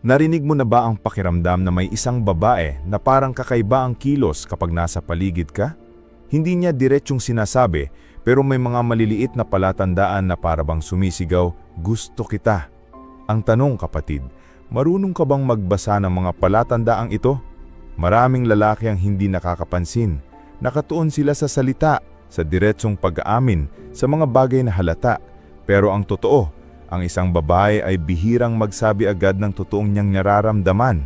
Narinig mo na ba ang pakiramdam na may isang babae na parang kakaiba ang kilos kapag nasa paligid ka? Hindi niya diretsyong sinasabi, pero may mga maliliit na palatandaan na parabang sumisigaw, "Gusto kita." Ang tanong, kapatid, marunong ka bang magbasa ng mga palatandaang ito? Maraming lalaki ang hindi nakakapansin. Nakatuon sila sa salita, sa diretsyong pag-aamin, sa mga bagay na halata. Pero ang totoo, ang isang babae ay bihirang magsabi agad ng totoong niyang nararamdaman.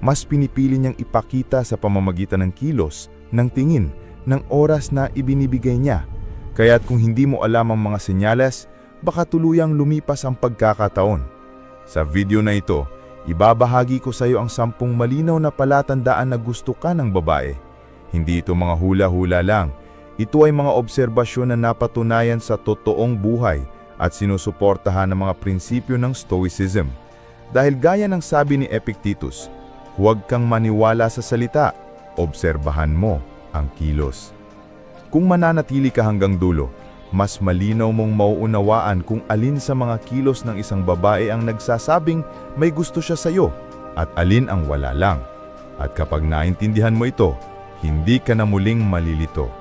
Mas pinipili niyang ipakita sa pamamagitan ng kilos, ng tingin, ng oras na ibinibigay niya. Kaya't kung hindi mo alam ang mga senyales, baka tuluyang lumipas ang pagkakataon. Sa video na ito, ibabahagi ko sa iyo ang 10 malinaw na palatandaan na gusto ka ng babae. Hindi ito mga hula-hula lang. Ito ay mga obserbasyon na napatunayan sa totoong buhay at sinusuportahan ng mga prinsipyo ng Stoicism. Dahil gaya ng sabi ni Epictetus, huwag kang maniwala sa salita, obserbahan mo ang kilos. Kung mananatili ka hanggang dulo, mas malinaw mong mauunawaan kung alin sa mga kilos ng isang babae ang nagsasabing may gusto siya sa iyo at alin ang wala lang. At kapag naintindihan mo ito, hindi ka na muling malilito.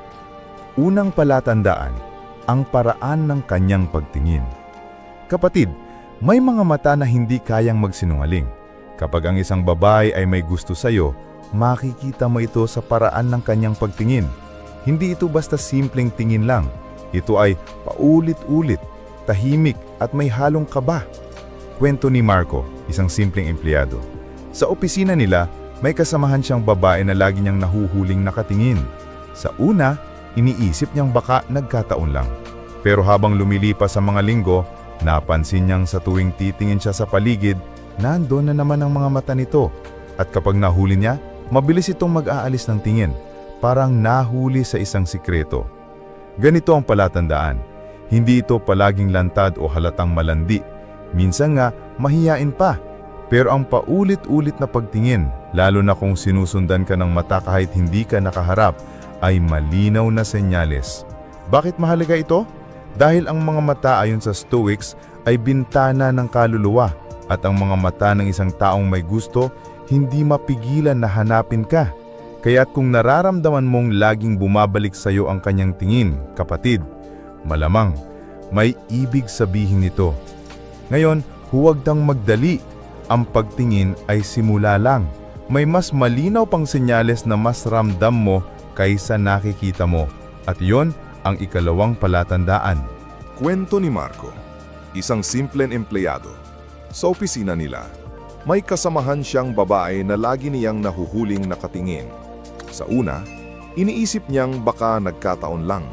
Unang palatandaan, ang paraan ng kanyang pagtingin. Kapatid, may mga mata na hindi kayang magsinungaling. Kapag ang isang babae ay may gusto sa iyo, makikita mo ito sa paraan ng kanyang pagtingin. Hindi ito basta simpleng tingin lang. Ito ay paulit-ulit, tahimik at may halong kaba. Kwento ni Marco, isang simpleng empleyado. Sa opisina nila, may kasamahan siyang babae na lagi niyang nahuhuling nakatingin. Sa una, iniisip niyang baka nagkataon lang. Pero habang lumilipas ang mga linggo, napansin niyang sa tuwing titingin siya sa paligid, nandoon na naman ang mga mata nito. At kapag nahuli niya, mabilis itong mag-aalis ng tingin, parang nahuli sa isang sikreto. Ganito ang palatandaan. Hindi ito palaging lantad o halatang malandi. Minsan nga, mahiyain pa. Pero ang paulit-ulit na pagtingin, lalo na kung sinusundan ka ng mata kahit hindi ka nakaharap, ay malinaw na senyales. Bakit mahalaga ito? Dahil ang mga mata ayon sa Stoics ay bintana ng kaluluwa at ang mga mata ng isang taong may gusto hindi mapigilan na hanapin ka. Kaya't kung nararamdaman mong laging bumabalik sa iyo ang kanyang tingin, kapatid, malamang may ibig sabihin nito. Ngayon, huwag kang magdali. Ang pagtingin ay simula lang. May mas malinaw pang senyales na mas ramdam mo kaysa nakikita mo. At iyon ang ikalawang palatandaan. Kwento ni Marco, isang simpleng empleyado. Sa opisina nila, may kasamahan siyang babae na lagi niyang nahuhuling nakatingin. Sa una, iniisip niyang baka nagkataon lang.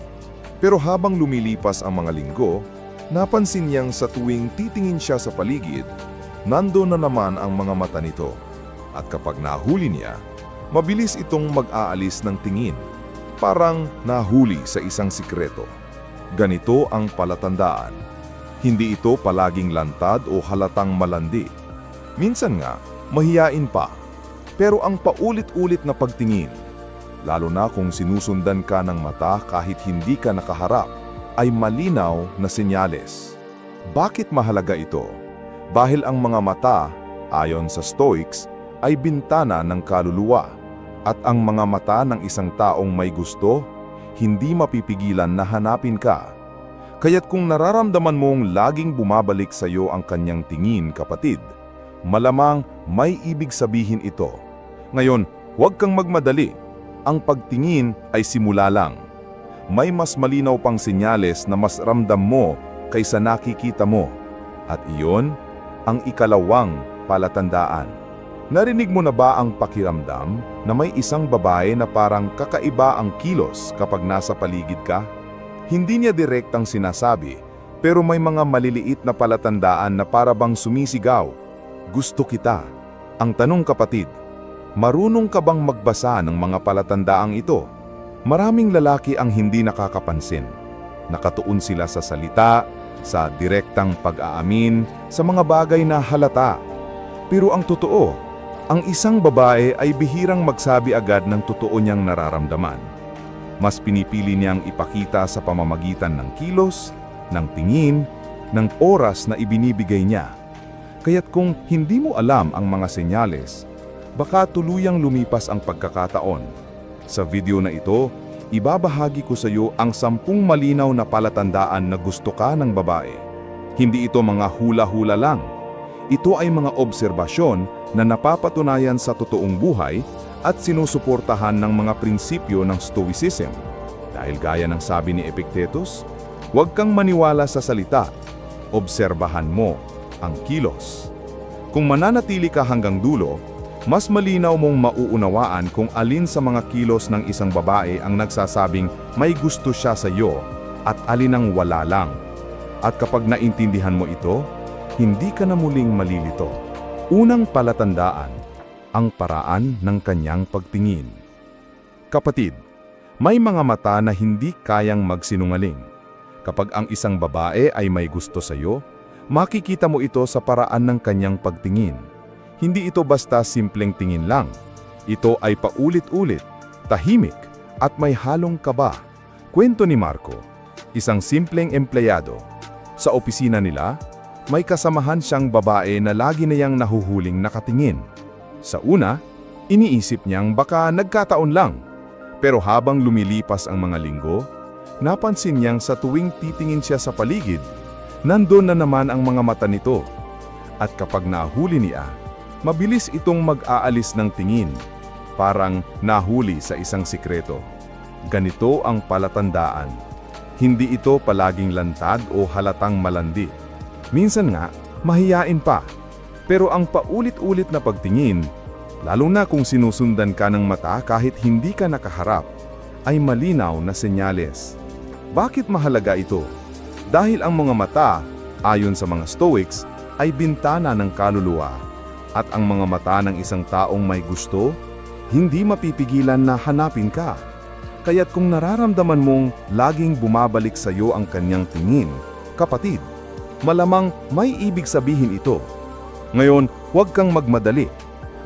Pero habang lumilipas ang mga linggo, napansin niyang sa tuwing titingin siya sa paligid, nandoon na naman ang mga mata nito. At kapag nahuli niya, mabilis itong mag-aalis ng tingin. Parang nahuli sa isang sikreto. Ganito ang palatandaan. Hindi ito palaging lantad o halatang malandi. Minsan nga, mahiyain pa. Pero ang paulit-ulit na pagtingin, lalo na kung sinusundan ka ng mata kahit hindi ka nakaharap, ay malinaw na senyales. Bakit mahalaga ito? Dahil ang mga mata, ayon sa Stoics, ay bintana ng kaluluwa. At ang mga mata ng isang taong may gusto, hindi mapipigilan na hanapin ka. Kaya't kung nararamdaman mong laging bumabalik sa iyo ang kanyang tingin, kapatid, malamang may ibig sabihin ito. Ngayon, huwag kang magmadali. Ang pagtingin ay simula lang. May mas malinaw pang senyales na mas ramdam mo kaysa nakikita mo. At iyon ang ikalawang palatandaan. Narinig mo na ba ang pakiramdam na may isang babae na parang kakaiba ang kilos kapag nasa paligid ka? Hindi niya direktang sinasabi, pero may mga maliliit na palatandaan na parabang sumisigaw, "Gusto kita." Ang tanong, kapatid, marunong ka bang magbasa ng mga palatandaang ito? Maraming lalaki ang hindi nakakapansin. Nakatuon sila sa salita, sa direktang pag-aamin, sa mga bagay na halata. Pero ang totoo, ang isang babae ay bihirang magsabi agad ng totoo niyang nararamdaman. Mas pinipili niyang ipakita sa pamamagitan ng kilos, ng tingin, ng oras na ibinibigay niya. Kaya't kung hindi mo alam ang mga senyales, baka tuluyang lumipas ang pagkakataon. Sa video na ito, ibabahagi ko sa iyo ang 10 malinaw na palatandaan na gusto ka ng babae. Hindi ito mga hula-hula lang. Ito ay mga obserbasyon na napapatunayan sa totoong buhay at sinusuportahan ng mga prinsipyo ng Stoicism. Dahil gaya ng sabi ni Epictetus, huwag kang maniwala sa salita, obserbahan mo ang kilos. Kung mananatili ka hanggang dulo, mas malinaw mong mauunawaan kung alin sa mga kilos ng isang babae ang nagsasabing may gusto siya sa iyo at alin ang wala lang. At kapag naintindihan mo ito, hindi ka na muling malilito. Unang palatandaan, ang paraan ng kanyang pagtingin. Kapatid, may mga mata na hindi kayang magsinungaling. Kapag ang isang babae ay may gusto sa iyo, makikita mo ito sa paraan ng kanyang pagtingin. Hindi ito basta simpleng tingin lang. Ito ay paulit-ulit, tahimik, at may halong kaba. Kwento ni Marco, isang simpleng empleyado. Sa opisina nila, may kasamahan siyang babae na lagi niyang nahuhuling nakatingin. Sa una, iniisip niyang baka nagkataon lang. Pero habang lumilipas ang mga linggo, napansin niyang sa tuwing titingin siya sa paligid, nandun na naman ang mga mata nito. At kapag nahuli niya, mabilis itong mag-aalis ng tingin, parang nahuli sa isang sikreto. Ganito ang palatandaan. Hindi ito palaging lantad o halatang malandi. Minsan nga, mahiyain pa. Pero ang paulit-ulit na pagtingin, lalo na kung sinusundan ka ng mata kahit hindi ka nakaharap, ay malinaw na senyales. Bakit mahalaga ito? Dahil ang mga mata, ayon sa mga Stoics, ay bintana ng kaluluwa. At ang mga mata ng isang taong may gusto, hindi mapipigilan na hanapin ka. Kaya't kung nararamdaman mong laging bumabalik sa iyo ang kanyang tingin, kapatid, malamang may ibig sabihin ito. Ngayon, huwag kang magmadali.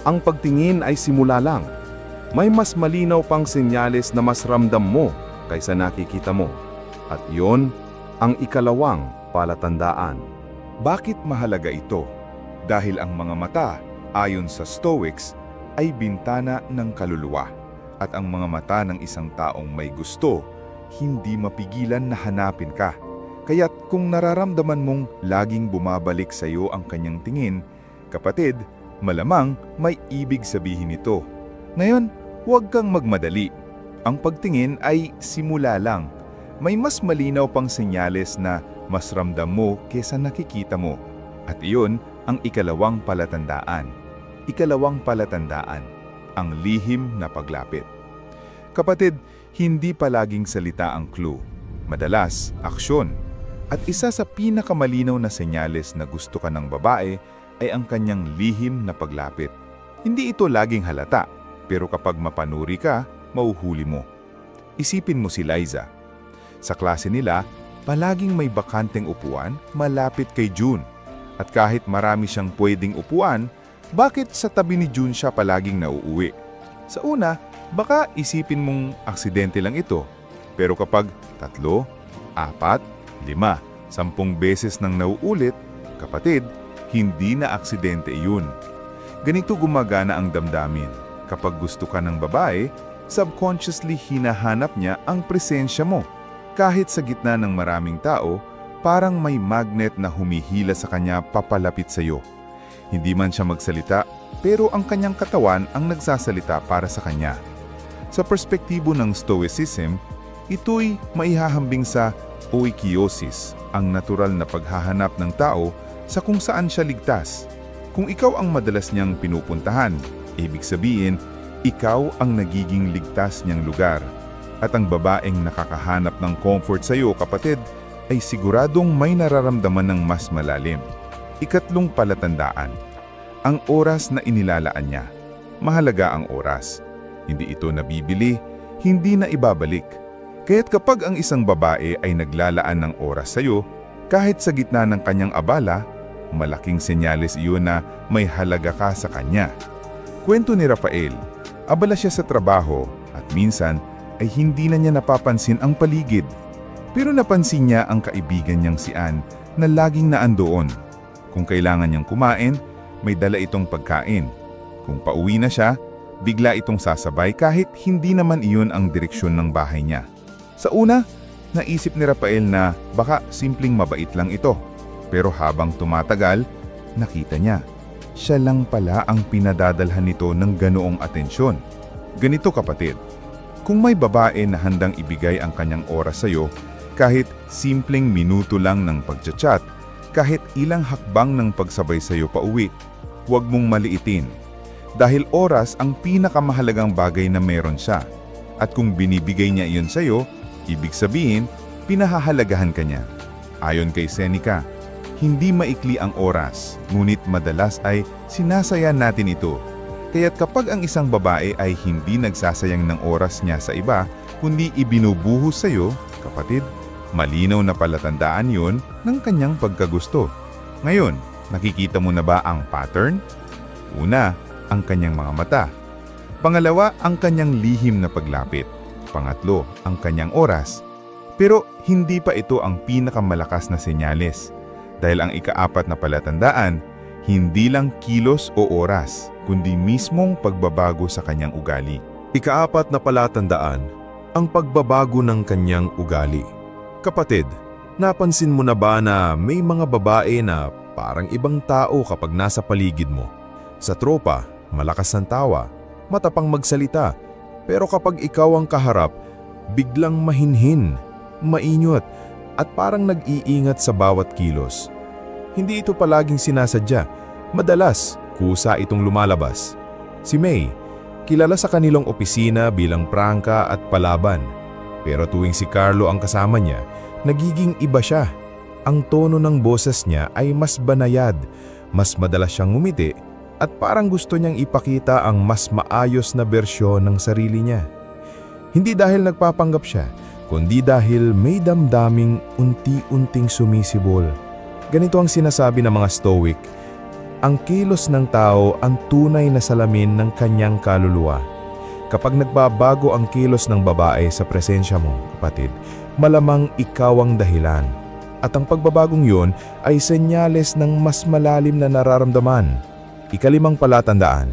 Ang pagtingin ay simula lang. May mas malinaw pang senyales na mas ramdam mo kaysa nakikita mo. At iyon ang ikalawang palatandaan. Bakit mahalaga ito? Dahil ang mga mata, ayon sa Stoics, ay bintana ng kaluluwa. At ang mga mata ng isang taong may gusto, hindi mapigilan na hanapin ka. Kaya't kung nararamdaman mong laging bumabalik sa iyo ang kanyang tingin, kapatid, malamang may ibig sabihin ito. Ngayon, huwag kang magmadali. Ang pagtingin ay simula lang. May mas malinaw pang senyales na mas ramdam mo kesa nakikita mo. At iyon ang ikalawang palatandaan. Ikalawang palatandaan, ang lihim na paglapit. Kapatid, hindi palaging salita ang clue. Madalas, aksyon. At isa sa pinakamalinaw na senyales na gusto ka ng babae ay ang kanyang lihim na paglapit. Hindi ito laging halata, pero kapag mapanuri ka, mauhuli mo. Isipin mo si Liza. Sa klase nila, palaging may bakanteng upuan malapit kay June. At kahit marami siyang pwedeng upuan, bakit sa tabi ni June siya palaging nauuwi? Sa una, baka isipin mong aksidente lang ito. Pero kapag 3, 4, 5, 10 beses nang nauulit, kapatid, hindi na aksidente yun. Ganito gumagana ang damdamin. Kapag gusto ka ng babae, subconsciously hinahanap niya ang presensya mo. Kahit sa gitna ng maraming tao, parang may magnet na humihila sa kanya papalapit sa iyo. Hindi man siya magsalita, pero ang kanyang katawan ang nagsasalita para sa kanya. Sa perspektibo ng Stoicism, ito'y maihahambing sa oikiosis, ang natural na paghahanap ng tao sa kung saan siya ligtas. Kung ikaw ang madalas niyang pinupuntahan, ibig sabihin, ikaw ang nagiging ligtas niyang lugar. At ang babaeng nakakahanap ng comfort sa iyo, kapatid, ay siguradong may nararamdaman ng mas malalim. Ikatlong palatandaan, ang oras na inilalaan niya. Mahalaga ang oras. Hindi ito nabibili, hindi na ibabalik. Kaya't kapag ang isang babae ay naglalaan ng oras sa iyo, kahit sa gitna ng kanyang abala, malaking senyales iyon na may halaga ka sa kanya. Kwento ni Rafael, abala siya sa trabaho at minsan ay hindi na niya napapansin ang paligid. Pero napansin niya ang kaibigan niyang si Ann na laging naandoon. Kung kailangan niyang kumain, may dala itong pagkain. Kung pauwi na siya, bigla itong sasabay kahit hindi naman iyon ang direksyon ng bahay niya. Sa una, naisip ni Rafael na baka simpleng mabait lang ito. Pero habang tumatagal, nakita niya, siya lang pala ang pinadadalhan nito ng ganoong atensyon. Ganito kapatid, kung may babae na handang ibigay ang kanyang oras sa'yo, kahit simpleng minuto lang ng pagchat-chat, kahit ilang hakbang ng pagsabay sa'yo pauwi, huwag mong maliitin. Dahil oras ang pinakamahalagang bagay na meron siya. At kung binibigay niya iyon sa'yo, ibig sabihin, pinahahalagahan ka niya. Ayon kay Seneca, hindi maikli ang oras, ngunit madalas ay sinasaya natin ito. Kaya't kapag ang isang babae ay hindi nagsasayang ng oras niya sa iba, kundi ibinubuhos sa'yo, kapatid, malinaw na palatandaan yon ng kanyang pagkagusto. Ngayon, nakikita mo na ba ang pattern? Una, ang kanyang mga mata. Pangalawa, ang kanyang lihim na paglapit. Pangatlo, ang kanyang oras. Pero hindi pa ito ang pinakamalakas na senyales. Dahil ang ikaapat na palatandaan, hindi lang kilos o oras, kundi mismong pagbabago sa kanyang ugali. Ikaapat na palatandaan, ang pagbabago ng kanyang ugali. Kapatid, napansin mo na ba na may mga babae na parang ibang tao kapag nasa paligid mo? Sa tropa, malakas ang tawa, matapang magsalita, pero kapag ikaw ang kaharap, biglang mahinhin, mainyot, at parang nag-iingat sa bawat kilos. Hindi ito palaging sinasadya, madalas kusa itong lumalabas. Si May, kilala sa kanilang opisina bilang prangka at palaban. Pero tuwing si Carlo ang kasama niya, nagiging iba siya. Ang tono ng boses niya ay mas banayad, mas madalas siyang ngumiti, at parang gusto niyang ipakita ang mas maayos na bersyon ng sarili niya. Hindi dahil nagpapanggap siya, kundi dahil may damdaming unti-unting sumisibol. Ganito ang sinasabi ng mga Stoic, ang kilos ng tao ang tunay na salamin ng kanyang kaluluwa. Kapag nagbabago ang kilos ng babae sa presensya mo, kapatid, malamang ikaw ang dahilan. At ang pagbabagong yun ay senyales ng mas malalim na nararamdaman. Ikalimang palatandaan,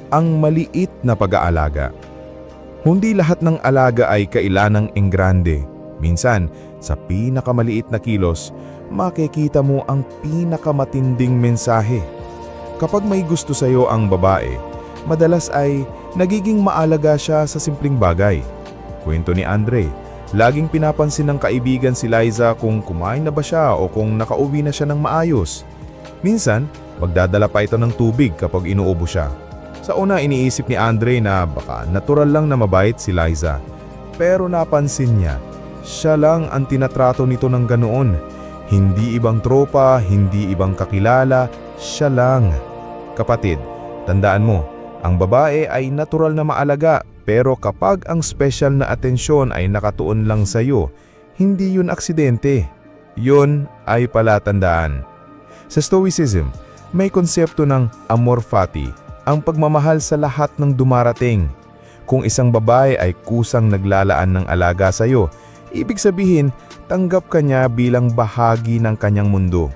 ang maliit na pag-aalaga. Hindi lahat ng alaga ay kailanang enggrande. Minsan, sa pinakamaliit na kilos, makikita mo ang pinakamatinding mensahe. Kapag may gusto sa'yo ang babae, madalas ay nagiging maalaga siya sa simpleng bagay. Kwento ni Andre, laging pinapansin ng kaibigan si Liza kung kumain na ba siya o kung nakauwi na siya ng maayos. Minsan, magdadala pa ito ng tubig kapag inuubo siya. Sa una iniisip ni Andre na baka natural lang na mabait si Liza. Pero napansin niya, siya lang ang tinatrato nito ng ganoon. Hindi ibang tropa, hindi ibang kakilala, siya lang. Kapatid, tandaan mo, ang babae ay natural na maalaga, pero kapag ang special na atensyon ay nakatuon lang sa iyo, hindi yun aksidente. Yun ay palatandaan. Sa Stoicism, may konsepto ng amor fati, ang pagmamahal sa lahat ng dumarating. Kung isang babae ay kusang naglalaan ng alaga sa iyo, ibig sabihin, tanggap ka niya bilang bahagi ng kanyang mundo.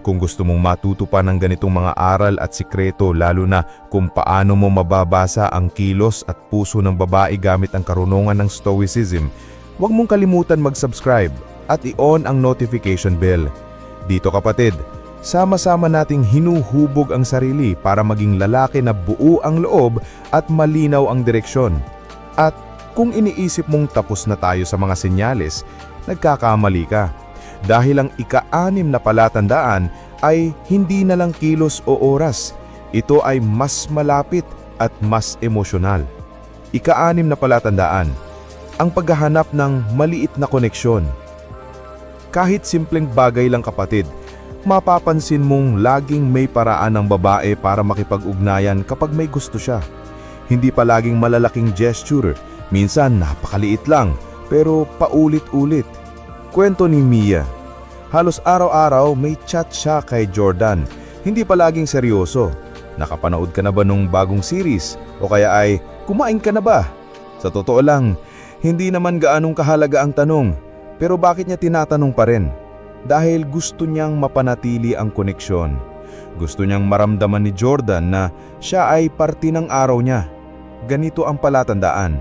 Kung gusto mong matuto pa ng ganitong mga aral at sikreto, lalo na kung paano mo mababasa ang kilos at puso ng babae gamit ang karunungan ng Stoicism, huwag mong kalimutan mag-subscribe at i-on ang notification bell. Dito kapatid, sama-sama nating hinuhubog ang sarili para maging lalaki na buo ang loob at malinaw ang direksyon. At kung iniisip mong tapos na tayo sa mga senyales, nagkakamali ka. Dahil ang ika-6 na palatandaan ay hindi na lang kilos o oras. Ito ay mas malapit at mas emosyonal. Ika-6 na palatandaan, ang paghahanap ng maliit na koneksyon. Kahit simpleng bagay lang kapatid, mapapansin mong laging may paraan ng babae para makipag-ugnayan kapag may gusto siya. Hindi palaging malalaking gesture, minsan napakaliit lang, pero paulit-ulit. Kwento ni Mia, halos araw-araw may chat siya kay Jordan, hindi palaging seryoso. Nakapanood ka na ba nung bagong series? O kaya ay, kumain ka na ba? Sa totoo lang, hindi naman gaanong kahalaga ang tanong, pero bakit niya tinatanong pa rin? dahil gusto niyang mapanatili ang koneksyon. Gusto niyang maramdaman ni Jordan na siya ay parte ng araw niya. Ganito ang palatandaan.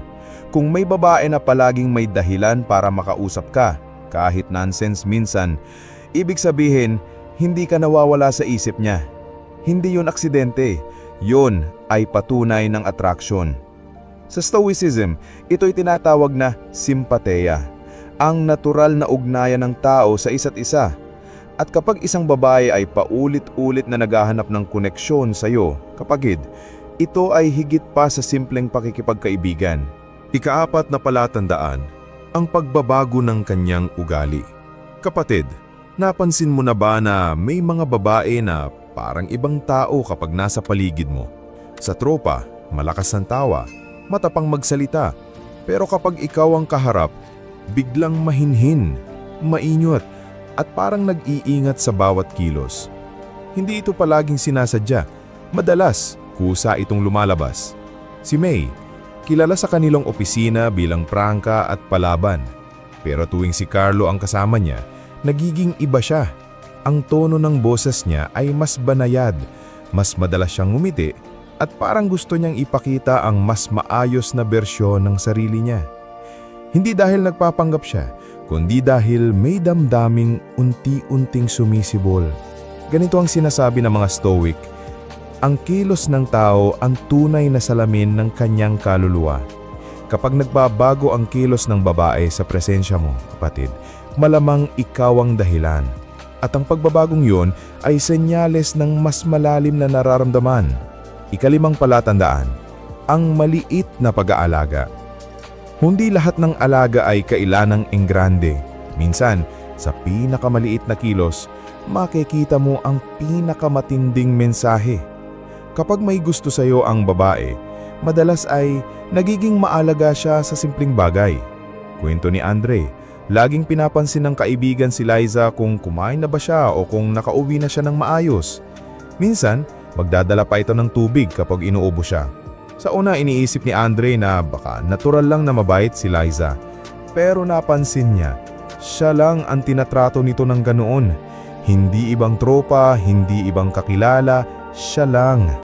Kung may babae na palaging may dahilan para makausap ka, kahit nonsense minsan, ibig sabihin, hindi ka nawawala sa isip niya. Hindi yun aksidente, yun ay patunay ng attraction. Sa Stoicism, ito'y tinatawag na simpatheia, ang natural na ugnayan ng tao sa isa't isa. At kapag isang babae ay paulit-ulit na naghahanap ng koneksyon sa iyo, kapatid, ito ay higit pa sa simpleng pakikipagkaibigan. Ikaapat na palatandaan, ang pagbabago ng kanyang ugali. Kapatid, napansin mo na ba na may mga babae na parang ibang tao kapag nasa paligid mo? Sa tropa, malakas ang tawa, matapang magsalita. Pero kapag ikaw ang kaharap, biglang mahinhin, mainyot, at parang nag-iingat sa bawat kilos. Hindi ito palaging sinasadya. Madalas, kusa itong lumalabas. Si May, kilala sa kanilang opisina bilang prangka at palaban. Pero tuwing si Carlo ang kasama niya, nagiging iba siya. Ang tono ng boses niya ay mas banayad, mas madalas siyang ngumiti, at parang gusto niyang ipakita ang mas maayos na bersyon ng sarili niya. Hindi dahil nagpapanggap siya, kundi dahil may damdaming unti-unting sumisibol. Ganito ang sinasabi ng mga Stoic, ang kilos ng tao ang tunay na salamin ng kanyang kaluluwa. Kapag nagbabago ang kilos ng babae sa presensya mo, kapatid, malamang ikaw ang dahilan. At ang pagbabagong yun ay senyales ng mas malalim na nararamdaman. Ikalimang palatandaan, ang maliit na pag-aalaga. Hindi lahat ng alaga ay kailanang enggrande. Minsan, sa pinakamaliit na kilos, makikita mo ang pinakamatinding mensahe. Kapag may gusto sa iyo ang babae, madalas ay nagiging maalaga siya sa simpleng bagay. Kwento ni Andre, laging pinapansin ng kaibigan si Liza kung kumain na ba siya o kung nakauwi na siya ng maayos. Minsan, magdadala pa ito ng tubig kapag inuubo siya. Sa una, iniisip ni Andre na baka natural lang na mabait si Liza. Pero napansin niya, siya lang ang tinatrato nito ng ganoon. Hindi ibang tropa, hindi ibang kakilala, siya lang.